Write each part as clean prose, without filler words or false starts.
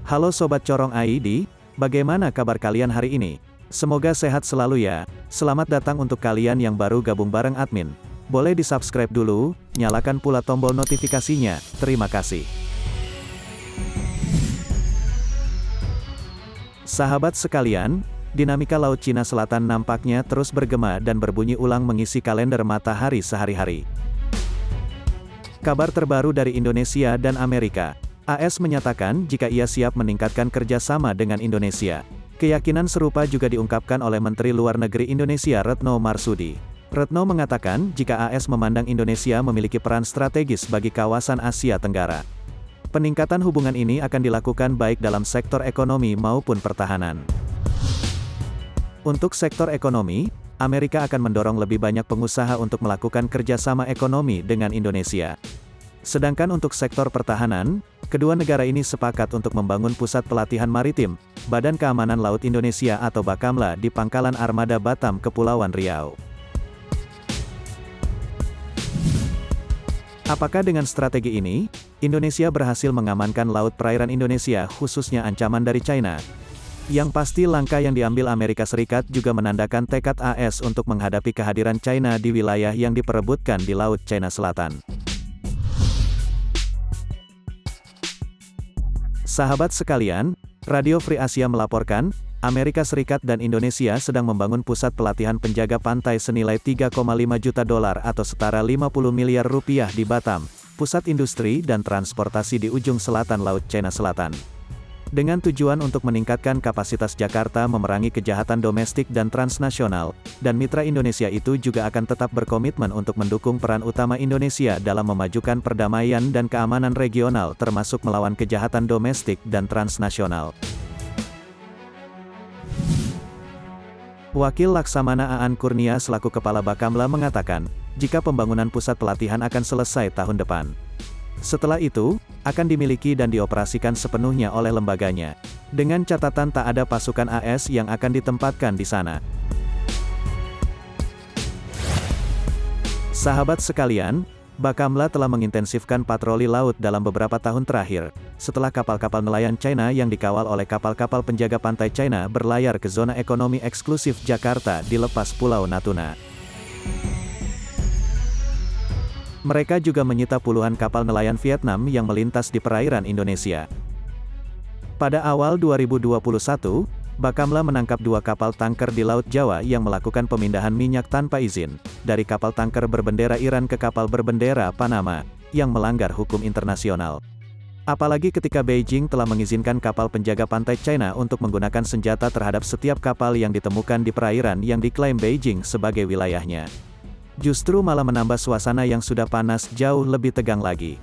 Halo Sobat Corong ID, bagaimana kabar kalian hari ini? Semoga sehat selalu ya. Selamat datang untuk kalian yang baru gabung bareng admin. Boleh di-subscribe dulu, nyalakan pula tombol notifikasinya, terima kasih. Sahabat sekalian, dinamika Laut Cina Selatan nampaknya terus bergema dan berbunyi ulang mengisi kalender matahari sehari-hari. Kabar terbaru dari Indonesia dan Amerika. AS menyatakan jika ia siap meningkatkan kerjasama dengan Indonesia. Keyakinan serupa juga diungkapkan oleh Menteri Luar Negeri Indonesia Retno Marsudi. Retno mengatakan jika AS memandang Indonesia memiliki peran strategis bagi kawasan Asia Tenggara. Peningkatan hubungan ini akan dilakukan baik dalam sektor ekonomi maupun pertahanan. Untuk sektor ekonomi, Amerika akan mendorong lebih banyak pengusaha untuk melakukan kerjasama ekonomi dengan Indonesia. Sedangkan untuk sektor pertahanan, kedua negara ini sepakat untuk membangun pusat pelatihan maritim, Badan Keamanan Laut Indonesia atau Bakamla di Pangkalan Armada Batam, Kepulauan Riau. Apakah dengan strategi ini, Indonesia berhasil mengamankan laut perairan Indonesia khususnya ancaman dari China? Yang pasti langkah yang diambil Amerika Serikat juga menandakan tekad AS untuk menghadapi kehadiran China di wilayah yang diperebutkan di Laut Cina Selatan. Sahabat sekalian, Radio Free Asia melaporkan, Amerika Serikat dan Indonesia sedang membangun pusat pelatihan penjaga pantai senilai $3,5 juta atau setara 50 miliar rupiah di Batam, pusat industri dan transportasi di ujung selatan Laut Cina Selatan. Dengan tujuan untuk meningkatkan kapasitas Jakarta memerangi kejahatan domestik dan transnasional, dan mitra Indonesia itu juga akan tetap berkomitmen untuk mendukung peran utama Indonesia dalam memajukan perdamaian dan keamanan regional termasuk melawan kejahatan domestik dan transnasional. Wakil Laksamana Aan Kurnia selaku Kepala Bakamla mengatakan, jika pembangunan pusat pelatihan akan selesai tahun depan. Setelah itu, akan dimiliki dan dioperasikan sepenuhnya oleh lembaganya. Dengan catatan tak ada pasukan AS yang akan ditempatkan di sana. Sahabat sekalian, Bakamla telah mengintensifkan patroli laut dalam beberapa tahun terakhir, setelah kapal-kapal nelayan China yang dikawal oleh kapal-kapal penjaga pantai China berlayar ke zona ekonomi eksklusif Jakarta di lepas Pulau Natuna. Mereka juga menyita puluhan kapal nelayan Vietnam yang melintas di perairan Indonesia. Pada awal 2021, Bakamla menangkap 2 kapal tanker di Laut Jawa yang melakukan pemindahan minyak tanpa izin, dari kapal tanker berbendera Iran ke kapal berbendera Panama, yang melanggar hukum internasional. Apalagi ketika Beijing telah mengizinkan kapal penjaga pantai China untuk menggunakan senjata terhadap setiap kapal yang ditemukan di perairan yang diklaim Beijing sebagai wilayahnya. Justru malah menambah suasana yang sudah panas jauh lebih tegang lagi.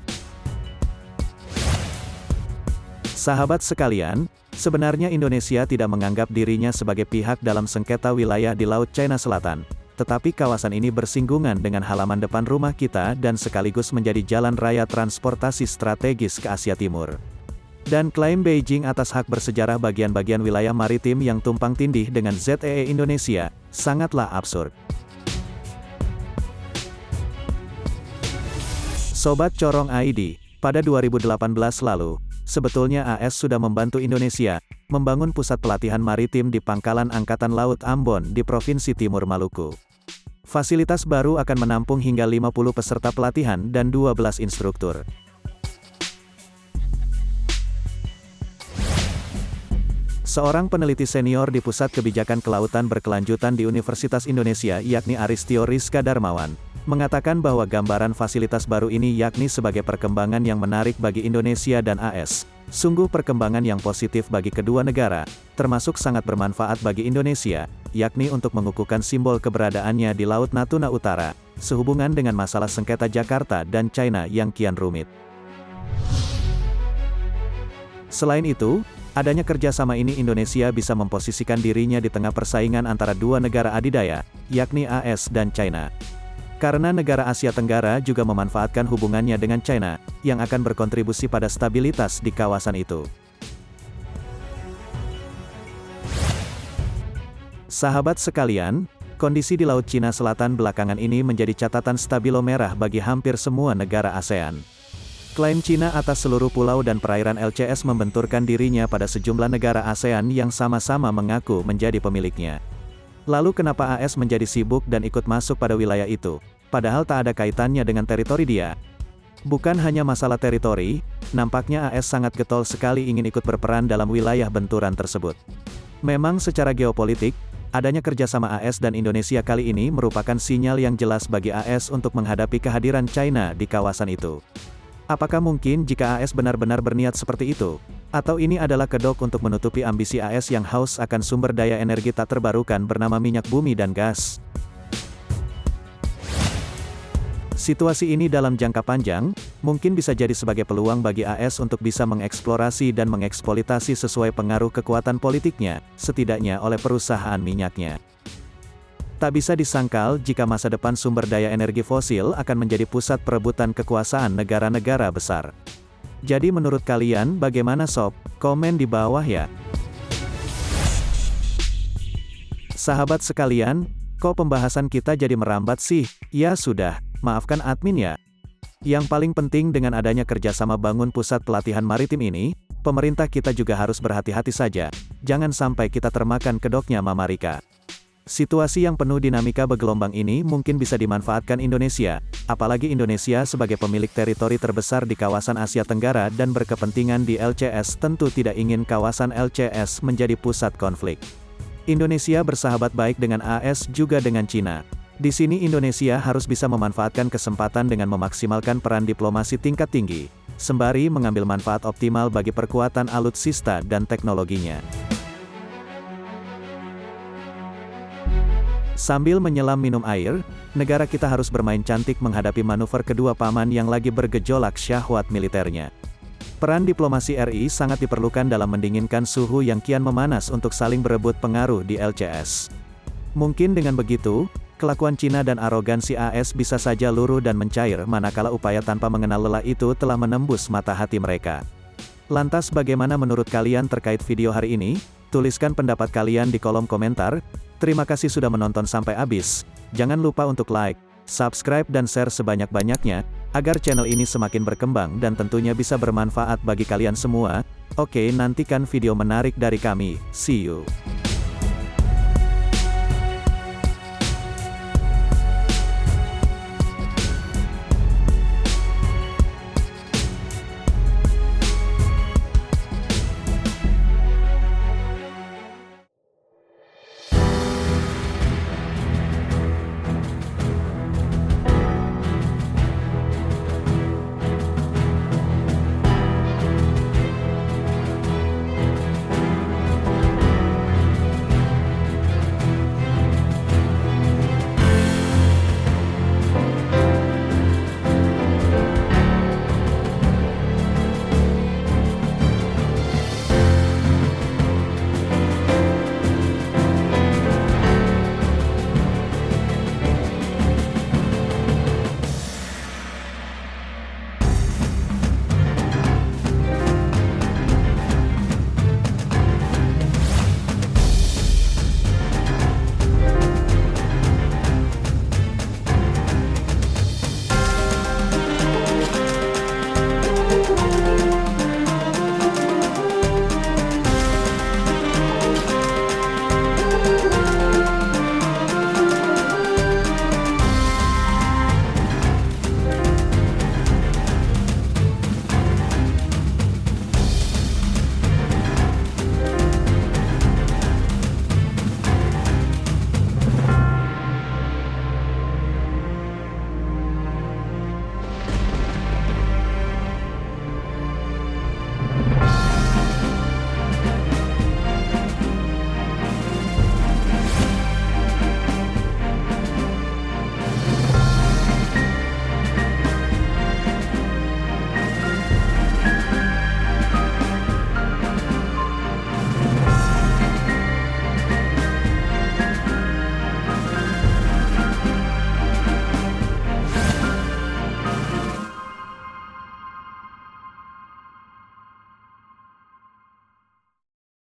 Sahabat sekalian, sebenarnya Indonesia tidak menganggap dirinya sebagai pihak dalam sengketa wilayah di Laut Cina Selatan, tetapi kawasan ini bersinggungan dengan halaman depan rumah kita dan sekaligus menjadi jalan raya transportasi strategis ke Asia Timur. Dan klaim Beijing atas hak bersejarah bagian-bagian wilayah maritim yang tumpang tindih dengan ZEE Indonesia, sangatlah absurd. Sobat Corong ID, pada 2018 lalu, sebetulnya AS sudah membantu Indonesia membangun pusat pelatihan maritim di Pangkalan Angkatan Laut Ambon di Provinsi Timur Maluku. Fasilitas baru akan menampung hingga 50 peserta pelatihan dan 12 instruktur. Seorang peneliti senior di Pusat Kebijakan Kelautan Berkelanjutan di Universitas Indonesia yakni Aristio Rizka Darmawan, mengatakan bahwa gambaran fasilitas baru ini yakni sebagai perkembangan yang menarik bagi Indonesia dan AS. Sungguh perkembangan yang positif bagi kedua negara, termasuk sangat bermanfaat bagi Indonesia, yakni untuk mengukuhkan simbol keberadaannya di Laut Natuna Utara, sehubungan dengan masalah sengketa Jakarta dan China yang kian rumit. Selain itu, adanya kerjasama ini Indonesia bisa memposisikan dirinya di tengah persaingan antara dua negara adidaya, yakni AS dan China. Karena negara Asia Tenggara juga memanfaatkan hubungannya dengan China, yang akan berkontribusi pada stabilitas di kawasan itu. Sahabat sekalian, kondisi di Laut Cina Selatan belakangan ini menjadi catatan stabilo merah bagi hampir semua negara ASEAN. Klaim Cina atas seluruh pulau dan perairan LCS membenturkan dirinya pada sejumlah negara ASEAN yang sama-sama mengaku menjadi pemiliknya. Lalu kenapa AS menjadi sibuk dan ikut masuk pada wilayah itu, padahal tak ada kaitannya dengan teritori dia? Bukan hanya masalah teritori, nampaknya AS sangat getol sekali ingin ikut berperan dalam wilayah benturan tersebut. Memang secara geopolitik, adanya kerjasama AS dan Indonesia kali ini merupakan sinyal yang jelas bagi AS untuk menghadapi kehadiran China di kawasan itu. Apakah mungkin jika AS benar-benar berniat seperti itu? Atau ini adalah kedok untuk menutupi ambisi AS yang haus akan sumber daya energi tak terbarukan bernama minyak bumi dan gas? Situasi ini dalam jangka panjang, mungkin bisa jadi sebagai peluang bagi AS untuk bisa mengeksplorasi dan mengeksploitasi sesuai pengaruh kekuatan politiknya, setidaknya oleh perusahaan minyaknya. Tak bisa disangkal jika masa depan sumber daya energi fosil akan menjadi pusat perebutan kekuasaan negara-negara besar. Jadi menurut kalian bagaimana sob? Komen di bawah ya. Sahabat sekalian, kok pembahasan kita jadi merambat sih? Ya sudah, maafkan admin ya. Yang paling penting dengan adanya kerjasama bangun pusat pelatihan maritim ini, pemerintah kita juga harus berhati-hati saja. Jangan sampai kita termakan kedoknya Mama Rika. Situasi yang penuh dinamika bergelombang ini mungkin bisa dimanfaatkan Indonesia, apalagi Indonesia sebagai pemilik teritori terbesar di kawasan Asia Tenggara dan berkepentingan di LCS tentu tidak ingin kawasan LCS menjadi pusat konflik. Indonesia bersahabat baik dengan AS juga dengan Cina. Di sini Indonesia harus bisa memanfaatkan kesempatan dengan memaksimalkan peran diplomasi tingkat tinggi, sembari mengambil manfaat optimal bagi perkuatan alutsista dan teknologinya. Sambil menyelam minum air, negara kita harus bermain cantik menghadapi manuver kedua paman yang lagi bergejolak syahwat militernya. Peran diplomasi RI sangat diperlukan dalam mendinginkan suhu yang kian memanas untuk saling berebut pengaruh di LCS. Mungkin dengan begitu, kelakuan Cina dan arogansi AS bisa saja luruh dan mencair manakala upaya tanpa mengenal lelah itu telah menembus mata hati mereka. Lantas bagaimana menurut kalian terkait video hari ini? Tuliskan pendapat kalian di kolom komentar. Terima kasih sudah menonton sampai habis. Jangan lupa untuk like, subscribe dan share sebanyak-banyaknya, agar channel ini semakin berkembang dan tentunya bisa bermanfaat bagi kalian semua. Oke, nantikan video menarik dari kami. See you.